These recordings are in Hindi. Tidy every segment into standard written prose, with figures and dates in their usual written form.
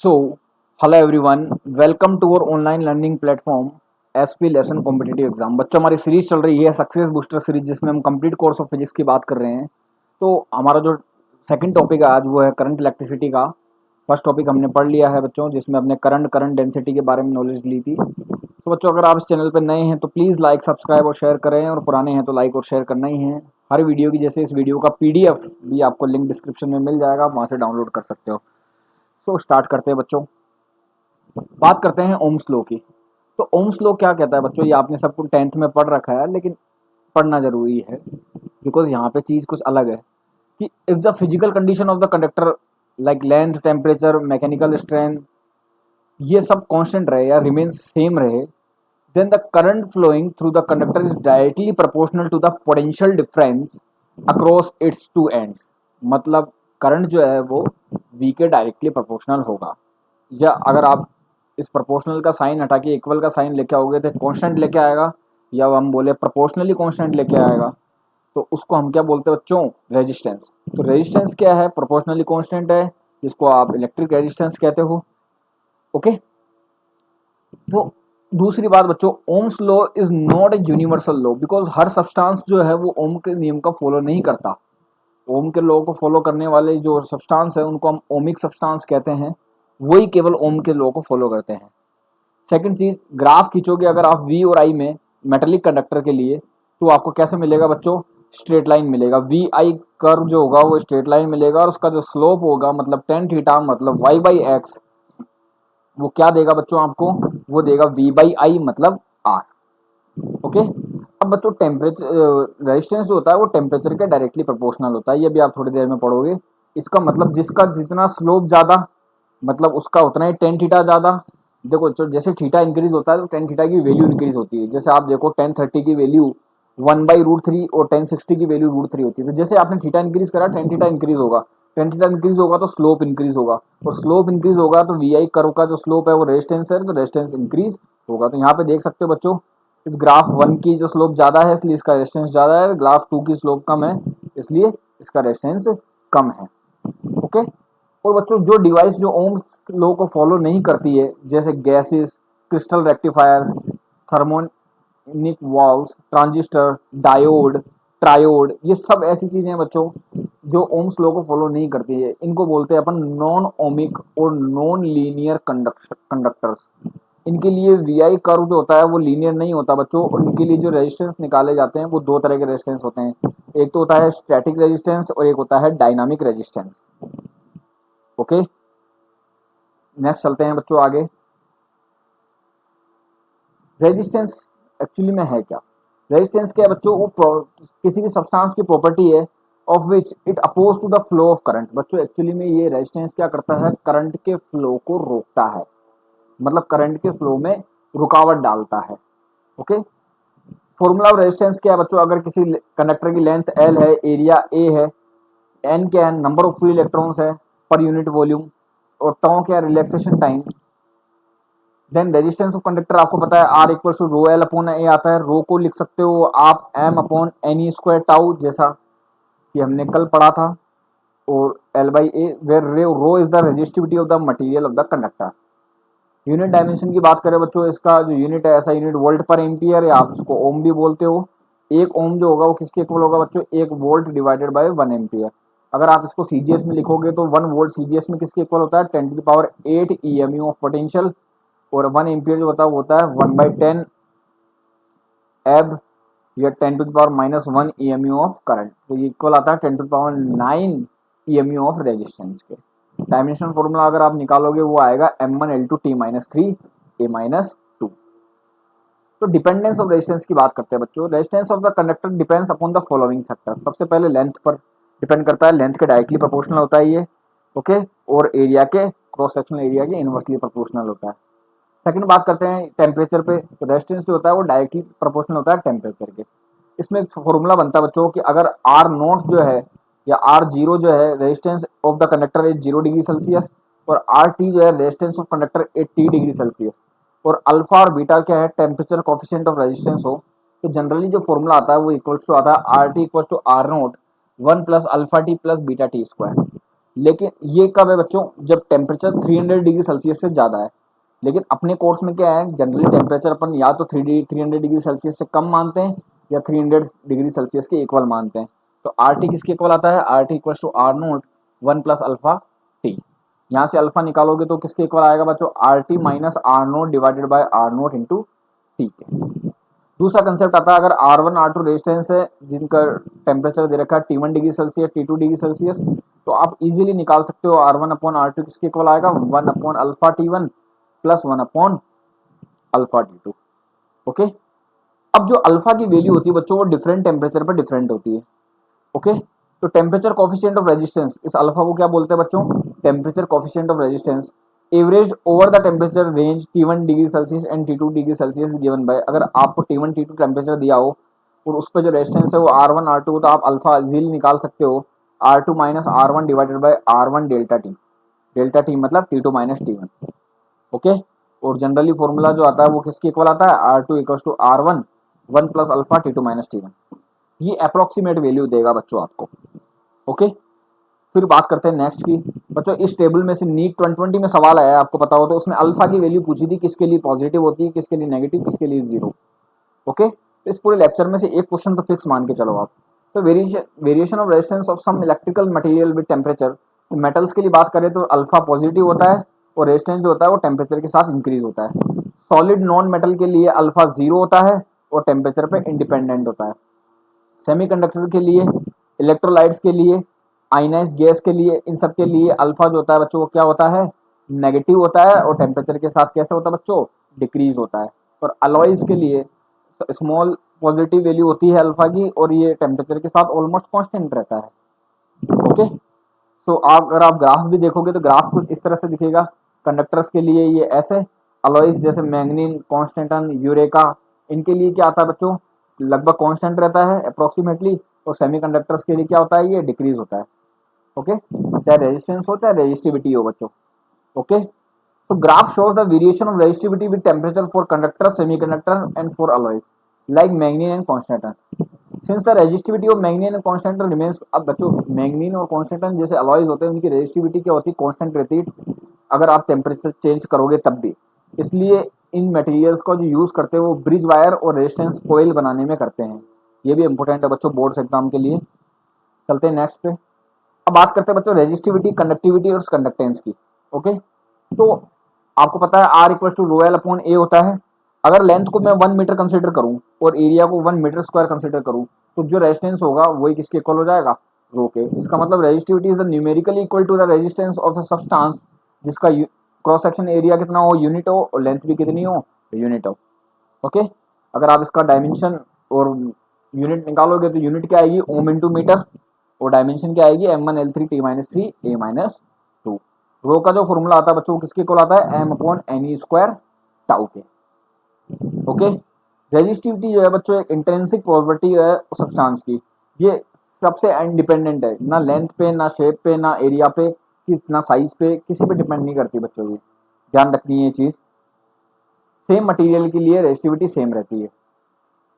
So, hello everyone, welcome to our online learning platform SP lesson competitive exam. बच्चों हमारी सीरीज चल रही है सक्सेस बूस्टर सीरीज, जिसमें हम कंप्लीट कोर्स ऑफ फिजिक्स की बात कर रहे हैं। तो हमारा जो सेकंड टॉपिक है आज वो है करंट इलेक्ट्रिसिटी का। फर्स्ट टॉपिक हमने पढ़ लिया है बच्चों, जिसमें अपने करंट डेंसिटी के बारे में नॉलेज ली थी। तो बच्चों अगर आप इस चैनल पर नए हैं तो प्लीज़ लाइक सब्सक्राइब और शेयर करें, और पुराने हैं तो लाइक और शेयर करना ही है। हर वीडियो की जैसे इस वीडियो का पीडीएफ भी आपको लिंक डिस्क्रिप्शन में मिल जाएगा, आप वहाँ से डाउनलोड कर सकते हो। तो स्टार्ट करते हैं बच्चों। बात करते हैं ओम्स लॉ की। तो ओम्स लॉ क्या कहता है बच्चों, ये आपने सबको 10th में पढ़ रखा है, लेकिन पढ़ना जरूरी है बिकॉज यहाँ पे चीज़ कुछ अलग है कि if the physical condition of the conductor like length, temperature, mechanical strength, ये सब कांस्टेंट रहे या रिमेन्स सेम रहे, then the current flowing through the conductor is directly proportional to the potential difference across its two ends. मतलब करंट जो है वो वी के डायरेक्टली प्रोपोर्शनल होगा। या अगर आप इस प्रोपोर्शनल का साइन हटा के इक्वल का साइन लेके आओगे तो कांस्टेंट लेके आएगा, या हम बोले प्रोपोर्शनली कांस्टेंट लेके आएगा, तो उसको हम क्या बोलते हैं बच्चों, रेजिस्टेंस। तो रेजिस्टेंस क्या है, प्रोपोर्शनली कांस्टेंट है, जिसको आप इलेक्ट्रिक रेजिस्टेंस कहते हो। ओके, तो दूसरी बात बच्चों, Ohm's law is not a universal law because her substance जो है वो ओम के नियम का फॉलो नहीं करता। ओम के लॉ को फॉलो करने वाले जो सब्सटेंस है उनको हम ओमिक सब्सटेंस कहते हैं, वही केवल ओम के लॉ को फॉलो करते हैं। सेकंड चीज, ग्राफ खींचोगे अगर आप वी और आई में मेटेलिक कंडक्टर के लिए, तो आपको कैसे मिलेगा बच्चों, स्ट्रेट लाइन मिलेगा। वी आई कर्व जो होगा वो स्ट्रेट लाइन मिलेगा, और उसका जो स्लोप होगा मतलब टेन थीटा मतलब वाई बाई एक्स, वो क्या देगा बच्चों आपको, वो देगा वी बाई आई मतलब आर। ओके, अब बच्चों टेम्परेचर रेजिस्टेंस जो होता है वो टेम्परेचर के डायरेक्टली प्रोपोर्शनल होता है, ये भी आप थोड़ी देर में पढ़ोगे। इसका मतलब जिसका जितना स्लोप ज़्यादा मतलब उसका उतना ही टेन थीटा ज़्यादा। देखो जैसे थीटा इंक्रीज होता है तो टेन थीटा की वैल्यू इंक्रीज होती है। जैसे आप देखो 1030 की वैल्यू 1/√3 और 1060 की वैल्यू √3 होती है। तो जैसे आपने थीटा इंक्रीज करा, टेन थीटा इंक्रीज होगा, टेन थीटा इंक्रीज होगा तो स्लोप इंक्रीज होगा, और स्लोप इंक्रीज होगा तो वी आई कर्व का जो स्लोप है वो रेजिस्टेंस है, तो रेजिस्टेंस इंक्रीज होगा। तो यहाँ पे देख सकते हो बच्चों, इस ग्राफ 1 की जो स्लोप ज़्यादा है इसलिए इसका रेजिस्टेंस ज़्यादा है, ग्राफ 2 की स्लोप कम है इसलिए इसका रेजिस्टेंस कम है। ओके, और बच्चों जो डिवाइस जो ओम्स लॉ को फॉलो नहीं करती है, जैसे gases, crystal rectifier, thermionic valves, transistor, diode, triode, ये सब ऐसी चीज़ें हैं बच्चों जो ओम्स लॉ को फॉलो नहीं करती है। इनको बोलते हैं अपन नॉन ओमिक और नॉन लीनियर कंडक्टर्स। इनके लिए वी आई कर्व जो होता है वो लीनियर नहीं होता बच्चों, और इनके लिए जो रेजिस्टेंस निकाले जाते हैं वो दो तरह के रेजिस्टेंस होते हैं। एक तो होता है स्टैटिक रेजिस्टेंस और एक होता है डायनामिक रेजिस्टेंस। ओके, नेक्स्ट चलते हैं बच्चों आगे। रेजिस्टेंस एक्चुअली में है क्या, रेजिस्टेंस क्या है बच्चों, वो किसी भी सब्सटेंस की प्रॉपर्टी है of which it oppose to the flow of current. बच्चों एक्चुअली में ये रेजिस्टेंस क्या करता है, करंट के फ्लो को रोकता है, मतलब करंट के फ्लो में रुकावट डालता है। ओके, फॉर्मूला ऑफ रेजिस्टेंस क्या है बच्चों, अगर किसी कंडक्टर की लेंथ एल है, एरिया ए है, एन क्या है, नंबर ऑफ फ्री इलेक्ट्रॉन्स है पर यूनिट वॉल्यूम, और टॉ क्या है, relaxation time. Then resistance of conductor आपको पता है R equal to rho L upon A आता है। रो को लिख सकते हो आप M upon N E square tau, जैसा कि हमने कल पढ़ा था, और L by A where rho is the resistivity of the material of the conductor. Unit dimension की बात करें बच्चों, इसका जो यूनिट है ऐसा यूनिट वोल्ट पर एम्पियर, या आप इसको ओम भी बोलते हो। एक ओम जो होगा वो किसके इक्वल होगा बच्चों, एक वोल्ट डिवाइडेड बाय 1 एम्पियर। अगर आप इसको सीजीएस में लिखोगे तो 1 वोल्ट सीजीएस में किसके इक्वल होता है, 10⁸ ईएमयू ऑफ पोटेंशियल, और 1 एम्पियर जो होता है वो होता है 1/10 एब या 10⁻⁻1 ईएमयू ऑफ करंट। तो ये इक्वल आता है 10⁹ ईएमयू ऑफ रेजिस्टेंस के। डायमेंशन फॉर्मूला अगर आप निकालोगे वो आएगा m1L2T-3 A-2। तो डिपेंडेंस ऑफ रेजिस्टेंस की बात करते हैं बच्चों। Resistance of the conductor depends upon the following factors. सबसे पहले लेंथ पर डिपेंड करता है, लेंथ के डायरेक्टली प्रोपोर्शनल होता है ये। ओके, और एरिया के, क्रॉस सेक्शनल एरिया के इनवर्सली प्रोपोर्शनल होता है। सेकंड बात करते हैं टेम्परेचर पे, तो रेजिस्टेंस जो होता है वो डायरेक्टली प्रोपोर्शनल होता है टेम्परेचर के। इसमें एक फॉर्मूला बनता है बच्चों कि अगर आर नॉट जो है या आर जीरो जो है, resistance of the conductor is 0 degree Celsius, और आर टी जो है resistance of conductor 80 degree Celsius, और अल्फा और बीटा क्या है, टेम्परेचर कोफिशिएंट ऑफ रेजिस्टेंस हो, तो जनरली जो फॉर्मूला आता है वो इक्वल्स टू आता है R T equals to R naught 1 plus alpha T plus beta T square. लेकिन ये कब है बच्चों, जब टेम्परेचर 300 डिग्री सेल्सियस से ज़्यादा है। लेकिन अपने कोर्स में क्या है, जनरली टेम्परेचर अपन या तो 300 डिग्री सेल्सियस से कम मानते हैं या 300 डिग्री सेल्सियस के इक्वल मानते हैं। तो आर टी किसके इक्वल आता है, R T equal to R naught 1 plus alpha T. यहाँ से अल्फा निकालोगे तो किसके इक्वल आएगा बच्चों, R T minus R naught divided by R naught into T के। दूसरा कंसेप्ट आता है, अगर R1 R2 रेजिस्टेंस है जिनका टेम्परेचर दे रखा है T1 degree Celsius T2 degree Celsius, तो आप इजीली निकाल सकते हो R1 अपॉन R2 किसके इक्वल आएगा, 1 upon alpha T1 plus 1 upon alpha T2। Okay, अब जो अल्फा की वैल्यू होती है बच्चों वो डिफरेंट टेम्परेचर पर डिफरेंट होती है। ओके, तो टेम्परेचर कोफिशिएंट ऑफ रेजिस्टेंस, इस अल्फा को क्या बोलते हैं बच्चों, temperature coefficient of resistance average over the temperature range T1 degree Celsius and T2 degree Celsius given by, अगर आपको T1 T2 टेम्परेचर दिया हो और उस पर जो रेजिस्टेंस है वो R1 R2, तो आप अल्फा इजीली निकाल सकते हो R2 minus R1 divided by R1 delta T, delta T मतलब T2 माइनस T1। ओके, और जनरली फॉर्मूला जो आता है वो किसके इक्वल आता है, R2 equal to R1 1 plus alpha T2 minus T1। ये अप्रोक्सीमेट वैल्यू देगा बच्चों आपको। ओके, फिर बात करते हैं नेक्स्ट की बच्चों, इस टेबल में से नीट 2020 में सवाल आया है आपको पता हो तो, उसमें अल्फा की वैल्यू पूछी थी किसके लिए पॉजिटिव होती है, किसके लिए नेगेटिव, किसके लिए जीरो। ओके, तो इस पूरे लेक्चर में से एक क्वेश्चन तो फिक्स मान के चलो आप। तो variation of resistance of some electrical material with temperature, metals के लिए बात करें तो अल्फा पॉजिटिव होता है और रेजिस्टेंस जो होता है वो टेम्परेचर के साथ इंक्रीज होता है। सॉलिड नॉन मेटल के लिए अल्फा जीरो होता है और टेम्परेचर पे इंडिपेंडेंट होता है। सेमीकंडक्टर के लिए, इलेक्ट्रोलाइट्स के लिए, आयनाइज गैस के लिए, इन सब के लिए अल्फा जो होता है बच्चों वो क्या होता है, नेगेटिव होता है और टेम्परेचर के साथ कैसे होता है बच्चों, डिक्रीज होता है। और अलॉयज के लिए स्मॉल पॉजिटिव वैल्यू होती है अल्फा की और ये टेम्परेचर के साथ ऑलमोस्ट कांस्टेंट रहता है। ओके, सो अगर आप ग्राफ भी देखोगे तो ग्राफ कुछ इस तरह से दिखेगा। कंडक्टर्स के लिए ये ऐसे, अलॉयज जैसे मैंगनीन, कॉन्स्टेंटन, यूरेका, इनके लिए क्या आता है बच्चों, लगभग कांस्टेंट रहता है अप्रोक्सीमेटली। और सेमीकंडक्टर्स के लिए क्या होता है, ये डिक्रीज होता है। ओके, चाहे रेजिस्टेंस हो चाहे रेजिस्टिविटी हो बच्चों। Okay, so graph shows the variation of resistivity with temperature for conductor, semiconductor and for alloys like manganese and constantan. Since the resistivity of manganese and constantan remains, अब बच्चों मैंगनीन और कॉन्स्टेंटन जैसे अलॉयज होते हैं उनकी रेजिस्टिविटी क्या होती है, कांस्टेंट रहती है अगर आप टेम्परेचर चेंज करोगे तब भी। इसलिए इन मटेरियल्स का जो यूज़ करते हैं वो ब्रिज वायर और रेजिस्टेंस कोयल बनाने में करते हैं। ये भी इंपॉर्टेंट है बच्चों बोर्ड्स एग्जाम के लिए। चलते हैं नेक्स्ट पे। अब बात करते हैं बच्चों रेजिस्टिविटी, कंडक्टिविटी और कंडक्टेंस की। ओके, तो आपको पता है R equal to rho L upon A होता है। अगर लेंथ को मैं 1 मीटर कंसिडर करूं और एरिया को 1 मीटर स्क्वायर कंसिडर करूं तो जो रेजिस्टेंस होगा वही किसके इक्वल हो जाएगा, रो के। इसका मतलब resistivity is the numerically equal to the resistance of a substance जिसका क्रॉस सेक्शन एरिया कितना हो, यूनिट हो, और लेंथ भी कितनी हो, यूनिट हो। ओके, अगर आप इसका डायमेंशन और यूनिट निकालोगे तो यूनिट क्या आएगी, ओम इंटू मीटर, और डायमेंशन क्या आएगी, m1l3t-3 a-2। रो का जो फॉर्मूला आता है बच्चों किसके इक्वल आता है, m upon N square tau के। ओके, रेजिस्टिविटी जो है बच्चों एक इंट्रिंसिक प्रॉपर्टी है सब्सटेंस की। ये सबसे इंडिपेंडेंट है, ना लेंथ पे, ना शेप पे, ना एरिया पे, ना साइज पे, किसी पे डिपेंड नहीं करती बच्चों। ये ध्यान रखनी है ये चीज। सेम मटेरियल के लिए रेजिस्टिविटी सेम रहती है।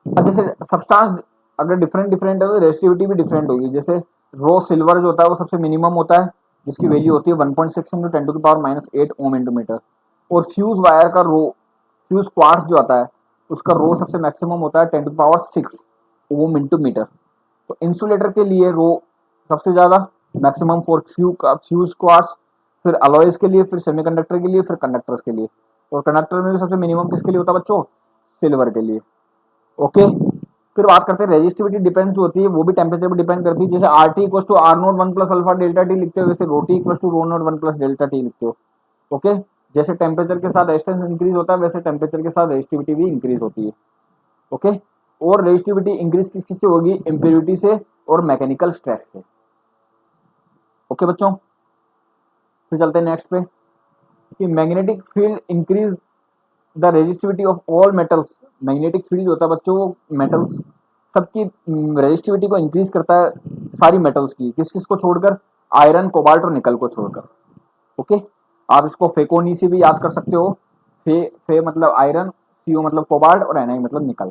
अब जैसे सब्सटेंस अगर डिफरेंट डिफरेंट है तो रेजिस्टिविटी भी डिफरेंट होगी। जैसे रो सिल्वर जो होता है वो सबसे मिनिमम होता है जिसकी वैल्यू होती है 1.6 इंटू 10⁻⁸ ओम इंटू मीटर। और फ्यूज वायर का रो, फ्यूज क्वार्ट्ज जो आता है उसका रो सबसे मैक्सिमम होता है 10⁻6 ओम इंटू मीटर। तो इंसुलेटर के लिए रो सबसे ज़्यादा मैक्सिमम फॉर फ्यूज क्वार्ट्ज, फिर अलॉयज के लिए, फिर सेमीकंडक्टर के लिए, फिर कंडक्टर्स के लिए। और कंडक्टर में भी सबसे मिनिमम किसके लिए होता है बच्चों, सिल्वर के लिए। ओके, फिर बात करते हैं रेजिस्टिविटी डिपेंड्स जो होती है वो भी टेम्परेचर पर डिपेंड करती है। जैसे R T equal to R naught 1 plus alpha delta T लिखते हो वैसे rho T equal to rho naught 1 plus delta T लिखते हो। ओके, जैसे टेम्परेचर के साथ रेजिस्टेंस इंक्रीज होता है वैसे टेम्परेचर के साथ रेजिस्टिविटी भी इंक्रीज होती है। ओके, और रेजिस्टिविटी इंक्रीज किस किस से होगी, इम्प्योरिटी से और मैकेनिकल स्ट्रेस से। ओके बच्चों, फिर चलते हैं नेक्स्ट पे कि magnetic field increase the resistivity of all metals. Magnetic field होता है बच्चों वो मेटल्स सबकी रेजिस्टिविटी को इंक्रीज करता है, सारी मेटल्स की, किस किस को छोड़कर, आयरन, कोबाल्ट और निकल को छोड़कर। ओके, आप इसको फेकोनी से भी याद कर सकते हो। फे मतलब आयरन, सीओ मतलब कोबाल्ट और एनआई मतलब निकल।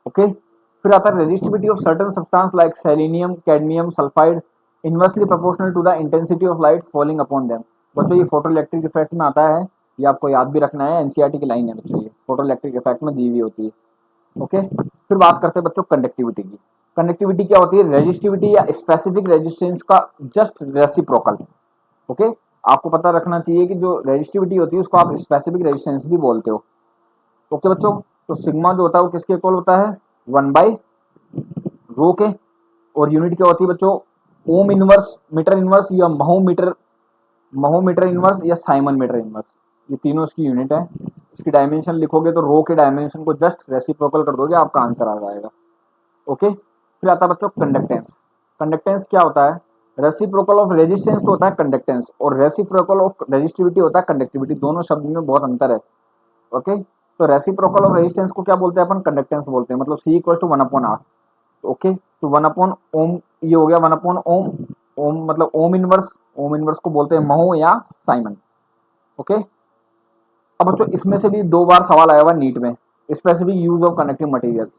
ओके, फिर आता है resistivity of certain substance like selenium, cadmium sulphide inversely proportional to the intensity of light falling upon them. बच्चों ये फोटो इलेक्ट्रिक इफेक्ट में आता है, ये आपको याद भी रखना है, एनसीईआरटी की लाइन है बच्चों, ये फोटो इलेक्ट्रिक इफेक्ट में दी हुई होती है। ओके, फिर बात करते हैं बच्चों कंडक्टिविटी की। कंडक्टिविटी क्या होती है? रेजिस्टिविटी या स्पेसिफिक रेजिस्टेंस का जस्ट रेसिप्रोकल। ओके, आपको पता रखना चाहिए कि जो रेजिस्टिविटी होती है उसको आप स्पेसिफिक रेजिस्टेंस भी बोलते हो। ओके बच्चों, तो सिग्मा जो होता है वो किसके इक्वल होता है? 1/रो के। और यूनिट क्या होती है बच्चों? ओम इनवर्स, मीटर इनवर्स या महोमीटर इनवर्स या साइमन मीटर इनवर्स, ये तीनों इसकी यूनिट है। इसकी डायमेंशन लिखोगे तो रो के डायमेंशन को जस्ट रेसिप्रोकल कर दोगे, आपका आंसर आ जाएगा। ओके, फिर आता है बच्चों कंडक्टेंस। कंडक्टेंस क्या होता है? रेसिप्रोकल ऑफ रेजिस्टेंस तो होता है कंडक्टेंस, और रेसिप्रोकल ऑफ रेजिस्टिविटी होता है कंडक्टिविटी। दोनों शब्द में बहुत अंतर है। ओके, तो रेसिप्रोकल ऑफ रेजिस्टेंस को क्या बोलते हैं अपन? कंडक्टेंस बोलते हैं। मतलब C = 1/R। ओके, तो 1/ओम ये हो गया, 1/ओम। ओम मतलब ओम इनवर्स, ओम इनवर्स को बोलते हैं महो या साइमन। ओके, अब बच्चों इसमें से भी 2 बार सवाल आया हुआ नीट में, specific use of conducting materials.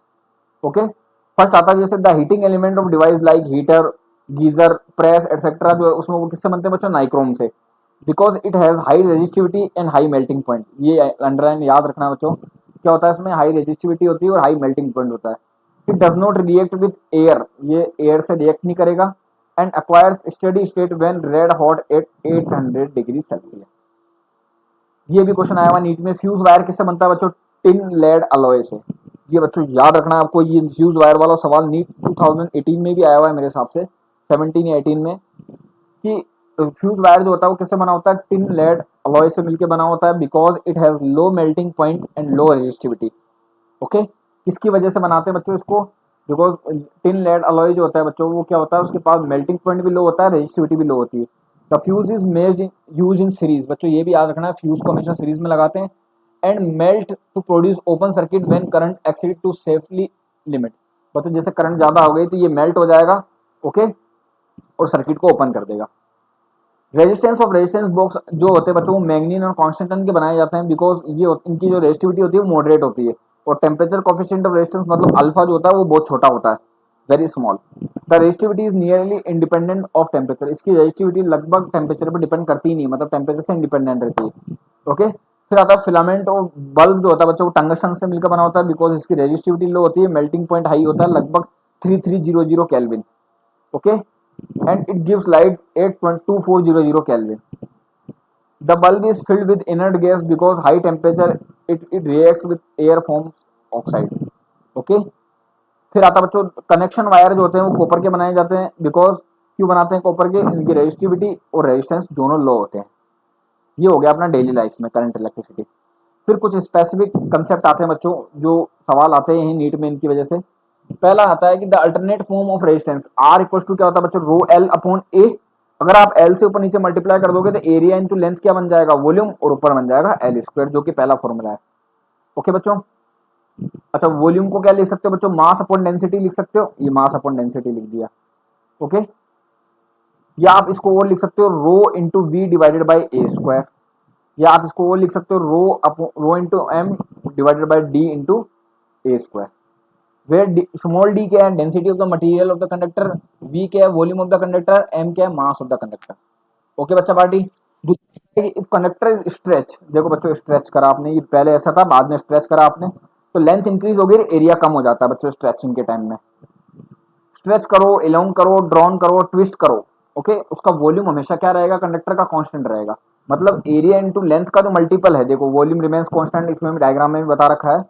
Okay, first आता है जैसे the heating element of device like heater, geyser, press etcetera, जो है उसमें वो किससे बनते हैं बच्चों? नाइक्रोम से। Because it has high resistivity and high melting point. ये अंडरलाइन याद रखना बच्चों, क्या होता है इसमें? हाई रेजिस्टिविटी होती है और हाई मेल्टिंग पॉइंट होता है। It does not react with air, ये एयर से रिएक्ट नहीं करेगा। And acquires steady state when red hot at 800 degree Celsius. ये भी क्वेश्चन आया हुआ नीट में। फ्यूज वायर किससे बनता है बच्चों? टिन लेड अलॉय से। ये बच्चों याद रखना है आपको, ये फ्यूज वायर वाला सवाल नीट 2018 में भी आया हुआ है मेरे हिसाब से, 17 या 18 में, कि फ्यूज वायर जो होता है वो किससे बना होता है? टिन लेड अलॉय से मिलकर बना होता है। Because it has low melting point and low resistivity. Okay, किसकी वजह से बनाते हैं बच्चों इसको? बिकॉज टिन लेड अलॉय जो होता है बच्चों वो क्या होता है? उसके पास मेल्टिंग पॉइंट भी लो होता है, रेजिस्टिविटी भी लो होती है। The fuse is made use in series. बच्चों ये भी याद रखना है, फ्यूज को हमेशा सीरीज में लगाते हैं। And melt to produce open circuit when current exceed to safely limit. बच्चों जैसे करंट ज्यादा हो गई तो ये मेल्ट हो जाएगा। ओके, और सर्किट को ओपन कर देगा। रेजिस्टेंस ऑफ रेजिस्टेंस बॉक्स जो होते हैं बच्चों वो मैग्नीन और कॉन्स्टेंटन के बनाए जाते हैं। बिकॉज ये इनकी जो रेजिस्टिविटी होती है वो मॉडरेट होती है। और टेम्परेचर कोफिशिएंट ऑफ रेजिस्टेंस मतलब अल्फा जो होता है वो बहुत छोटा होता है, very small. The resistivity is nearly independent of temperature. इसकी रेजिस्टिविटी लगभग टेम्परेचर पर डिपेंड करती ही नहीं, मतलब टेम्परेचर से इंडिपेंडेंट रहती है। ओके, फिर आता है फिलामेंट और बल्ब जो होता है बच्चों वो टंगस्टन से मिलकर बना होता है। बिकॉज इसकी रेजिस्टिविटी लो होती है, मेल्टिंग पॉइंट हाई होता है, लगभग 3300 kelvin. Okay, and it gives light 8.2400 Kelvin. The bulb is filled with inert gas because high temperature it reacts with air forms oxide. Okay? फिर आता बच्चों कनेक्शन वायर जो होते हैं वो कॉपर के बनाए जाते हैं। बिकॉज क्यों बनाते हैं कॉपर के? इनकी रेजिस्टिविटी और रेजिस्टेंस दोनों लो होते हैं। ये हो गया अपना डेली लाइफ में करंट इलेक्ट्रिसिटी। फिर कुछ स्पेसिफिक कंसेप्ट आते हैं बच्चों, जो सवाल आते हैं नीट में इनकी वजह से। पहला आता है कि the alternate form of resistance R equals to क्या होता है बच्चों? Rho L upon A। अगर आप L से ऊपर नीचे मल्टीप्लाई कर दोगे तो एरिया इंटू लेंथ क्या बन जाएगा? वॉल्यूम, और ऊपर बन जाएगा L², जो कि पहला फॉर्मूला है। ओके बच्चों, अच्छा वॉल्यूम को क्या लिख सकते हो बच्चों? मास अपॉन डेंसिटी लिख सकते हो, ये मास अपॉन डेंसिटी लिख दिया। ओके, या आप इसको और लिख सकते हो rho into V divided by A², या आप इसको और लिख सकते हो rho into M divided by D into A²। where small d क्या है? Density of the material of the conductor, v क्या है? Volume of the conductor, m क्या है? Mass of the conductor. Okay बच्चा party. If conductor is stretch, देखो बच्चों स्ट्रेच करा आपने, ये पहले ऐसा था बाद में स्ट्रेच करा आपने, तो लेंथ इंक्रीज हो गई, एरिया कम हो जाता है बच्चों स्ट्रेचिंग के टाइम में। स्ट्रेच करो, एलोंग करो, ड्रॉन करो, ट्विस्ट करो, ओके, उसका वॉल्यूम हमेशा क्या रहेगा? कंडक्टर का कांस्टेंट रहेगा। मतलब एरिया इंटू लेंथ का जो मल्टीपल है, देखो वॉल्यूम रिमेन्स कांस्टेंट, इसमें डायग्राम में भी बता रखा है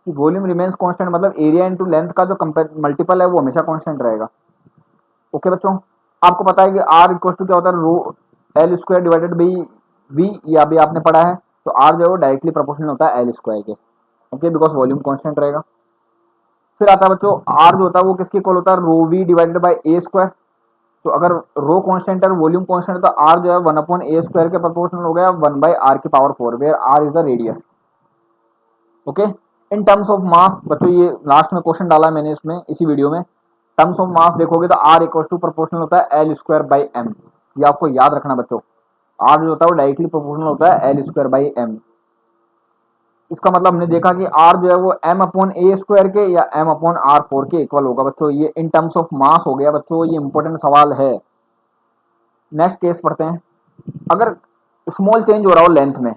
कि वॉल्यूम रिमेन्स कांस्टेंट मतलब एरिया इंटू लेंथ का जो मल्टीपल है वो हमेशा कांस्टेंट रहेगा। ओके बच्चों, आपको पता है कि R इक्वल टू क्या होता है? रो L² डिवाइडेड बाई V, ये अभी आपने पढ़ा है। तो R जो है वो डायरेक्टली प्रोपोर्शनल होता है L² के। ओके, बिकॉज वॉल्यूम कांस्टेंट रहेगा। फिर आता है बच्चों R जो होता है वो किसके इक्वल होता है? रो V डिवाइडेड बाई A²। तो अगर रो कांस्टेंट और वॉल्यूम कांस्टेंट तो R जो है 1/A² के प्रोपोर्शनल हो गया 1/R⁴, where R is the radius. Okay, in terms of mass बच्चों, ये लास्ट में क्वेश्चन डाला है मैंने इसमें इसी वीडियो में। टर्म्स ऑफ मास देखोगे तो R इक्वल टू प्रोपोर्शनल होता है L²/m। ये आपको याद रखना बच्चों, R जो होता है वो डायरेक्टली प्रोपोर्शनल होता है L²/m। इसका मतलब हमने देखा कि R जो है वो m/A² के या m/R⁴ के इक्वल होगा बच्चों। ये इन टर्म्स ऑफ मास हो गया बच्चों, ये इंपॉर्टेंट सवाल है। नेक्स्ट केस पढ़ते हैं। अगर स्मॉल चेंज हो रहा हो लेंथ में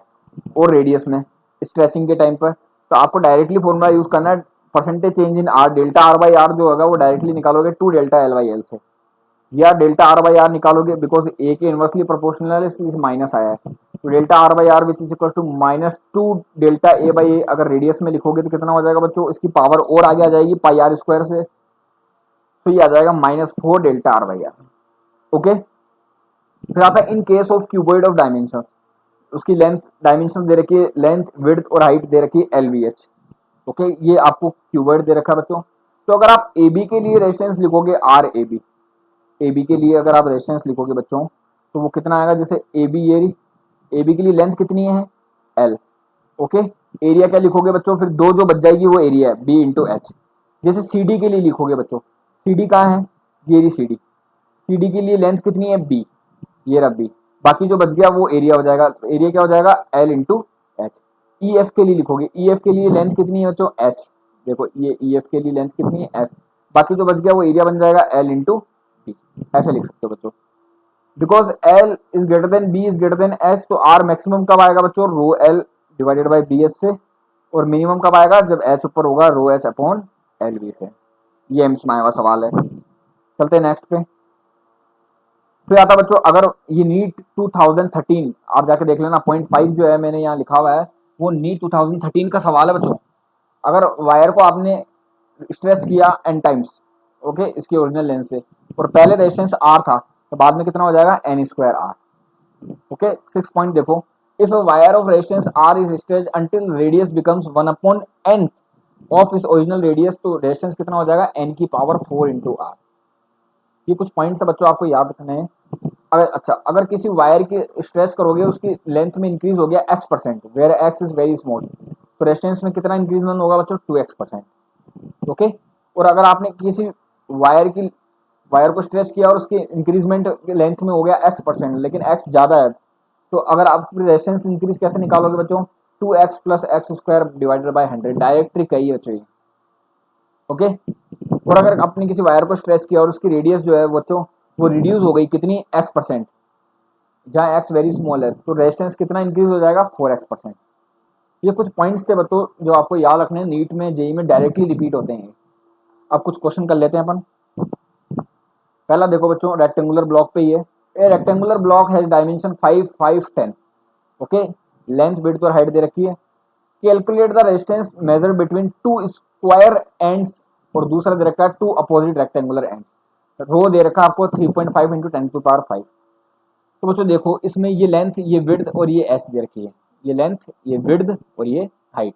और रेडियस में स्ट्रेचिंग के टाइम पर, तो आपको डायरेक्टली फॉर्मूला यूज करना है percentage change in R, delta R by R जो होगा वो डायरेक्टली निकालोगे 2 डेल्टा एल बाई एल से, या डेल्टा आर बाई आर निकालोगे बिकॉज ए के इनवर्सली प्रोपोर्शनल है इसलिए माइनस आया है, तो delta R by R which is equal to -2 delta A by A. अगर रेडियस में लिखोगे तो कितना हो जाएगा बच्चों, इसकी पावर और आगे आ जाएगी पाई आर स्क्वायर से, तो ये आ जाएगा -4 delta R by R. Okay, फिर आता है in case of cuboid of dimensions, उसकी लेंथ डायमेंशन दे रखी है, लेंथ विड्थ और हाइट दे रखी है एल वी एच। ओके, ये आपको क्यूबॉइड दे रखा है बच्चों। तो अगर आप ए बी के लिए रेजिस्टेंस लिखोगे R A B, A B के लिए अगर आप रेजिस्टेंस लिखोगे बच्चों तो वो कितना आएगा, जैसे ए बी, ये ए बी के लिए लेंथ कितनी है एल। ओके, एरिया क्या लिखोगे बच्चों, फिर दो जो बच जाएगी वो एरिया है बी इंटू एच। जैसे सी डी के लिए लिखोगे बच्चों, सी डी कहाँ है, ये रही सी डी, सी डी के लिए लेंथ कितनी है बी, ये रहा बी, बाकी जो बच गया वो एरिया हो जाएगा, एरिया क्या हो जाएगा L into H. E F के लिए लिखोगे, ई एफ के लिए लेंथ कितनी है बच्चों एच, देखो ये ई एफ के लिए लेंथ कितनी है एच, बाकी जो बच गया वो एरिया बन जाएगा एल इंटू बी, ऐसे लिख सकते हो बच्चों। Because L is greater than B is greater than H, तो आर मैक्सिमम कब आएगा बच्चों, rho L divided by B H से, और मिनिमम कब आएगा जब एच ऊपर होगा rho H upon L B से। ये एम्स में आया हुआ सवाल है। चलते हैं नेक्स्ट पे। फिर आता बच्चों, अगर ये नीट 2013 आप जाके देख लेना, 0.5 जो है मैंने यहाँ लिखा हुआ है वो नीट 2013 का सवाल है बच्चों। अगर वायर को आपने स्ट्रेच किया एन टाइम्स, ओके, इसकी ओरिजिनल लेंथ से, और पहले रेजिस्टेंस आर था तो बाद में कितना हो जाएगा N square R. Okay, 6 point देखो, if a wire of resistance R is stretch until radius becomes 1 upon N of its original radius, तो रेजिस्टेंस कितना हो जाएगा एन की पावर 4 इंटू आर। ये कुछ पॉइंट्स है बच्चों आपको याद रखने हैं। अगर किसी वायर की स्ट्रेच करोगे उसकी लेंथ में इंक्रीज हो गया x%, where x is very small, तो रेजिस्टेंस में कितना इंक्रीजमेंट होगा बच्चों 2x%। ओके, और अगर आपने किसी वायर को स्ट्रेच किया और उसकी इंक्रीजमेंट लेंथ में हो गया x%, लेकिन x ज्यादा है, तो अगर आप फिर रेजिस्टेंस इंक्रीज कैसे निकालोगे बच्चों, 2x plus x square divided by 100, direct trick है ये बच्चों। ओके, और अगर आपने किसी वायर को स्ट्रेच किया और उसकी रेडियस जो है बच्चों वो रिड्यूस हो गई कितनी x%, जहाँ x वेरी स्मॉल है, तो रेजिस्टेंस कितना इंक्रीज हो जाएगा 4x%। ये कुछ पॉइंट्स थे बच्चों जो आपको याद रखने हैं, नीट में जेई में डायरेक्टली रिपीट होते हैं। अब कुछ क्वेश्चन कर लेते हैं अपन। पहला देखो बच्चों, रेक्टेंगुलर ब्लॉक पे ही है, ए rectangular block has dimension 5 5 10। Okay, length width और हाइट दे रखी है। Calculate the resistance measure between two square ends, और दूसरा दे रखा है टू अपोजिट रेक्टेंगुलर एंड्स, रो दे रखा है आपको 3.5 इंटू 10⁵। तो बच्चों देखो इसमें ये लेंथ, ये विड्थ और ये एस दे रखी है, ये लेंथ, ये विड्थ और ये हाइट।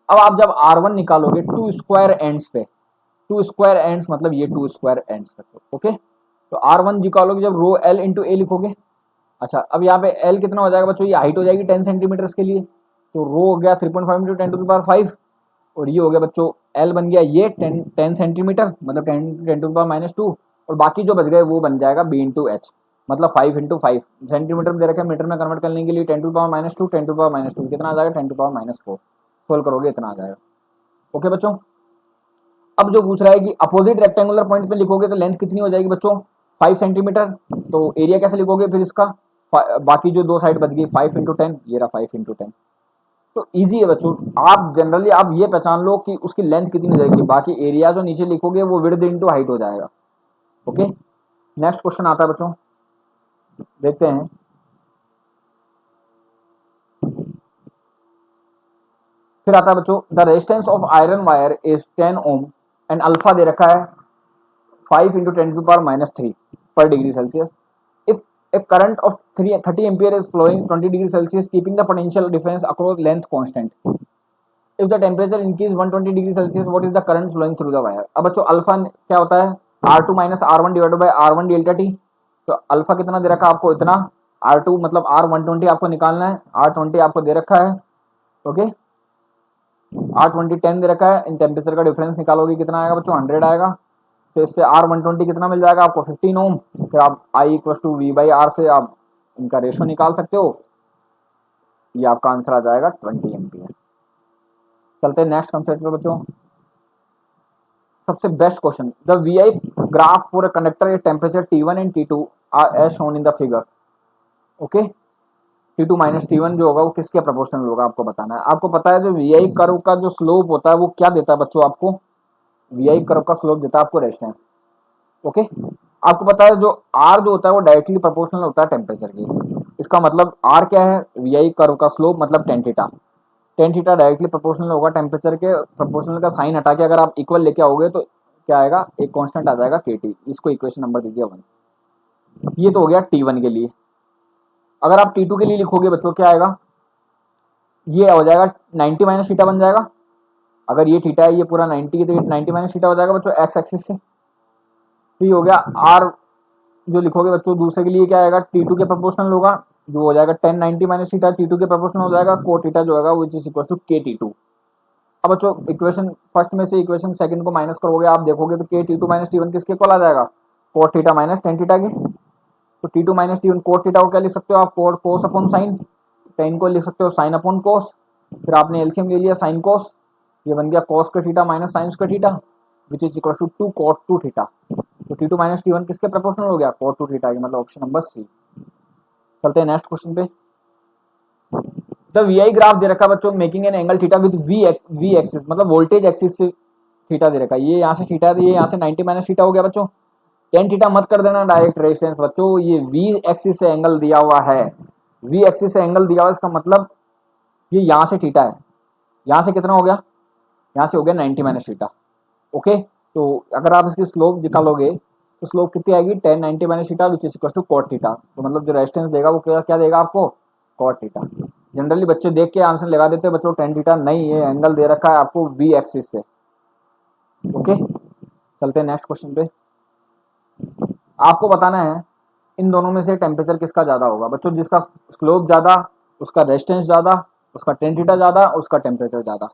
अब आप जब R1 निकालोगे टू स्क्वायर एंड्स पे, टू स्क्वायर एंड्स मतलब ये टू स्क्वायर एंड्स बच्चों। ओके, तो R1 निकालोगे जब रो L इंटू ए लिखोगे। अच्छा, अब यहाँ पे L कितना हो जाएगा बच्चों, ये हाइट हो जाएगी 10 सेंटीमीटर के लिए, तो रो हो गया 3.5 इंटू 10⁵, और ये हो गया बच्चों L बन गया ये 10 सेंटीमीटर मतलब 10⁻², और बाकी जो बच गए वो बन जाएगा B इंटू एच, मतलब 5 इंटू 5 सेंटीमीटर में दे रखे मीटर में कन्वर्ट करने के लिए 10⁻², 10⁻², कितना आ जाएगा 10⁻4। सोल्व करोगे इतना आ जाएगा। ओके बच्चों, अब जो पूछ रहा है कि अपोजिट रेक्टेंगुलर पॉइंट पे लिखोगे तो लेंथ कितनी हो जाएगी बच्चों 5 सेंटीमीटर, तो एरिया कैसे लिखोगे फिर इसका, बाकी जो दो साइड बच गई 5 इंटू 10, ये रहा 5 इंटू 10। तो इजी है बच्चों, आप जनरली आप ये पहचान लो कि उसकी लेंथ कितनी हो जाएगी, बाकी एरिया जो नीचे लिखोगे वो विड्थ इंटू हाइट हो जाएगा। ओके, नेक्स्ट क्वेश्चन आता है बच्चों, देखते हैं। फिर आता है बच्चों, the resistance of iron wire is 10 ohm and alpha दे रखा है 5 इंटू 10⁻³ पर degree Celsius. If a current of 30 ampere is flowing 20 degree Celsius, keeping the potential difference across length constant. If the temperature increase 120 degree Celsius, what is the current flowing through the wire? अब बच्चों अल्फा क्या होता है, R2 minus R1 divided by R1 delta T. तो अल्फा कितना दे रखा है आपको, इतना, R2 मतलब R120 आपको निकालना है, R20 आपको दे रखा है। ओके, R20 10 दे रखा है, इन टेम्परेचर का डिफरेंस निकालोगे कितना आएगा बच्चों 100 आएगा। तो इससे R120 कितना मिल जाएगा आपको 15 ओम। फिर आप I = V/R से आप इनका रेशो निकाल सकते हो, ये आपका आंसर आ जाएगा 20 एम्पियर। चलते हैं नेक्स्ट कंसेप्ट पे बच्चों। सबसे best question, the VI graph for a conductor at temperature T1 and T2 are as shown in the figure. Okay, T2 minus T1 जो होगा वो किसके प्रोपोर्शनल होगा आपको बताना है। आपको पता है जो VI कर्व का जो स्लोप होता है वो क्या देता है बच्चों, आपको VI कर्व का स्लोप देता है आपको रेजिस्टेंस। ओके, आपको पता है जो R जो होता है वो डायरेक्टली प्रोपोर्शनल होता है टेम्परेचर के। इसका मतलब R क्या है, VI कर्व का स्लोप मतलब tan theta. Tan theta directly proportional होगा टेम्परेचर के। प्रोपोर्शनल का साइन हटा के अगर आप इक्वल लेके आओगे तो क्या आएगा, एक कांस्टेंट आ जाएगा KT। इसको इक्वेशन नंबर दे दिया 1। ये तो हो गया T1 के लिए। अगर आप T2 के लिए लिखोगे बच्चों क्या आएगा, ये हो जाएगा 90 माइनस थीटा बन जाएगा। अगर ये थीटा है ये पूरा 90 तो 90 माइनस थीटा हो जाएगा बच्चों एक्स एक्सिस से। तो ये हो गया R जो लिखोगे बच्चों दूसरे के लिए क्या आएगा, T2 के प्रोपोर्शनल होगा जो हो जाएगा 10 90 माइनस थीटा T2 के प्रोपोर्शनल हो जाएगा। कोट थीटा जो होगा विच इज इक्वल टू KT2। अब बच्चों इक्वेशन फर्स्ट में से इक्वेशन सेकंड को माइनस करोगे आप देखोगे तो KT2 माइनस T1 किसके इक्वल आ जाएगा, cot theta minus tan theta के। तो T2 minus T1 cot theta को क्या लिख सकते हो आप, cot cos upon sine. Tan को लिख सकते हो साइन अपॉन कोस। फिर आपने एलसीएम ले लिया साइन कोस, ये बन गया कोस का थीटा माइनस साइन का theta which is equal to 2 cot 2 theta. तो T2 माइनस T1 किसके प्रोपोर्शनल हो गया, कोट 2 थीटा के, मतलब ऑप्शन नंबर सी। चलते हैं नेक्स्ट क्वेश्चन पे। द VI ग्राफ दे रखा है बच्चों making an angle theta with V axis, मतलब वोल्टेज एक्सिस से थीटा दे रखा है। ये यहाँ से थीटा है, ये यहाँ से 90 माइनस थीटा हो गया बच्चों। टेन थीटा मत कर देना डायरेक्ट रेजिस्टेंस बच्चों, ये V एक्सिस से एंगल दिया हुआ है। V एक्सिस से एंगल दिया हुआ है इसका मतलब ये यहाँ से थीटा है। यहाँ से कितना हो गया, यहाँ से हो गया 90 माइनस थीटा। ओके, तो अगर आप इसकी स्लोप निकालोगे तो स्लोप कितनी आएगी, 10 90 minus theta which is equal to cot theta. तो मतलब जो रेजिस्टेंस देगा वो क्या क्या देगा आपको, कॉट थीटा। जनरली बच्चे देख के आंसर लगा देते हैं बच्चों 10 थीटा, नहीं ये एंगल दे रखा है आपको V एक्सिस से। ओके, चलते हैं नेक्स्ट क्वेश्चन पे। आपको बताना है इन दोनों में से टेम्परेचर किसका ज़्यादा होगा बच्चों, जिसका स्लोप ज़्यादा उसका रेजिस्टेंस ज़्यादा, उसका टेन थीटा ज़्यादा, उसका टेम्परेचर ज़्यादा।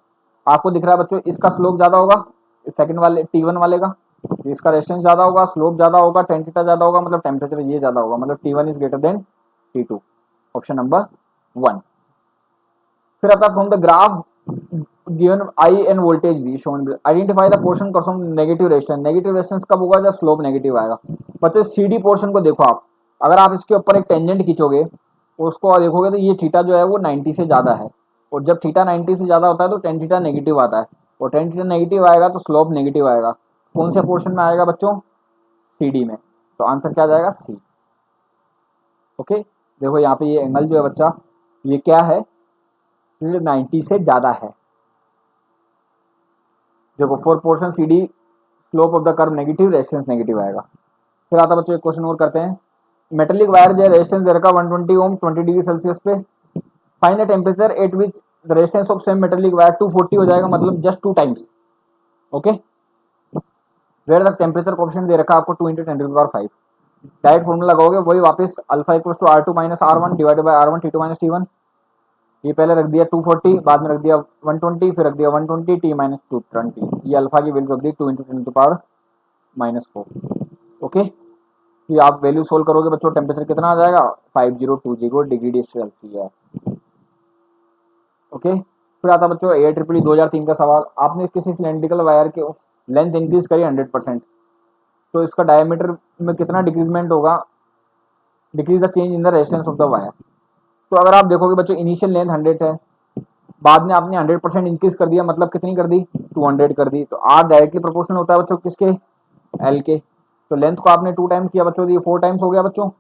आपको दिख रहा है बच्चों इसका स्लोप ज़्यादा होगा सेकंड वाले T1 वाले का, इसका रेजिस्टेंस ज़्यादा होगा, स्लोप ज़्यादा होगा, टेन थीटा ज़्यादा होगा, मतलब टेम्परेचर ये ज़्यादा होगा, मतलब T1 is greater then T2, option number 1। फिर आता है from the graph given I end voltage V shown identify the portion corresponding negative resistance. Negative resistance कब होगा, जब स्लोप नेगेटिव आएगा। बच्चों CD पोर्शन को देखो आप, अगर आप इसके ऊपर एक टेंजेंट खींचोगे उसको देखोगे तो ये थीटा जो है वो 90 से ज़्यादा है, और जब थीटा 90 से ज़्यादा होता है तो टेन थीटा नेगेटिव आता है, और टेन थीटा नेगेटिव आएगा तो स्लोप नेगेटिव आएगा। कौन से पोर्शन में आएगा बच्चों, CD में। तो आंसर क्या जाएगा, C। ओके, देखो यहाँ पे ये एंगल जो है बच्चा ये क्या है, 90 से ज़्यादा है। देखो for portion CD, slope of the curve negative, resistance negative आएगा। फिर आता बच्चों एक क्वेश्चन और करते हैं। मेटेलिक वायर जो रेजिस्टेंस दे रखा 120 ओम 20 डिग्री सेल्सियस पे, find the temperature at which the resistance of same metallic wire 240 हो जाएगा, मतलब just 2 times. Okay, where the temperature coefficient दे रखा आपको 2 × 10⁵। डायरेक्ट फॉर्मूला लगाओगे वही वापस, alpha equals to R2 minus R1 divided by R1 T2 minus T1। ये पहले रख दिया 240, बाद में रख दिया 120, फिर रख दिया 120 T माइनस 220। ये अल्फा की वैल्यू रख दी 2 × 10⁻⁴। ओके, ये आप वैल्यू सोल्व करोगे बच्चों टेम्परेचर कितना आ जाएगा, 5020 डिग्री सेल्सियस। ओके, फिर आता बच्चों AIEEE 2003 का सवाल। आपने किसी सिलेंड्रिकल वायर के लेंथ इंक्रीज करी 100%, तो इसका डायमीटर में कितना डिक्रीजमेंट होगा, decrease the change in the resistance of the wire. तो अगर आप देखोगे बच्चों इनिशियल लेंथ 100 है, बाद में आपने 100% इंक्रीज कर दिया, मतलब कितनी कर दी, 200 कर दी। तो R डायरेक्टली प्रोपोर्शनल होता है बच्चों किसके, L के। तो लेंथ को आपने 2 टाइम किया बच्चों, ये 4 टाइम्स हो गया बच्चों।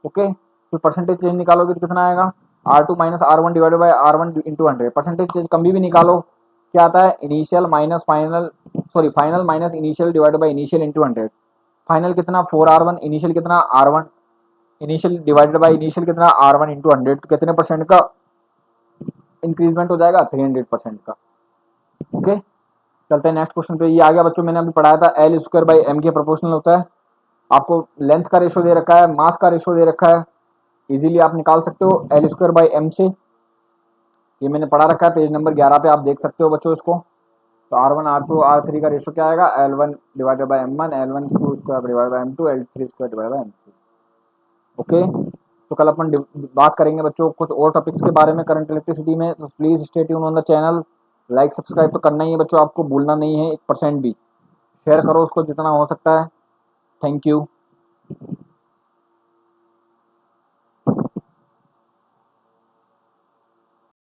ओके, तो परसेंटेज चेंज निकालोगे तो कितना आएगा, R2 minus R1 divided by R1 into 100। Percentage change कभी भी निकालो क्या आता है, initial minus final, sorry final minus initial divided by initial into 100। Final कितना 4R1, इनिशियल कितना R1, initial divided by initial कितना R1 इंटू 100, तो कितने परसेंट का इंक्रीजमेंट हो जाएगा, 300% का। ओके, चलते हैं नेक्स्ट क्वेश्चन पे। ये आ गया बच्चों, मैंने अभी पढ़ाया था L²/m के प्रोपोर्शनल होता है। आपको लेंथ का रेशो दे रखा है, मास का रेशो दे रखा है, इजीली आप निकाल सकते हो L²/m से। ये मैंने पढ़ा रखा है पेज नंबर 11 पे, आप देख सकते हो बच्चों इसको। तो R1 R2 R3 का रेशो क्या आएगा, L1 divided by M1, L1² divided by M2, L3² divided by M3। Okay, तो कल अपन बात करेंगे बच्चों कुछ और टॉपिक्स के बारे में करंट इलेक्ट्रिसिटी में। तो please stay tune on the channel, like subscribe तो करना ही है बच्चों, आपको भूलना नहीं है 1% भी। शेयर करो उसको जितना हो सकता है। Thank you.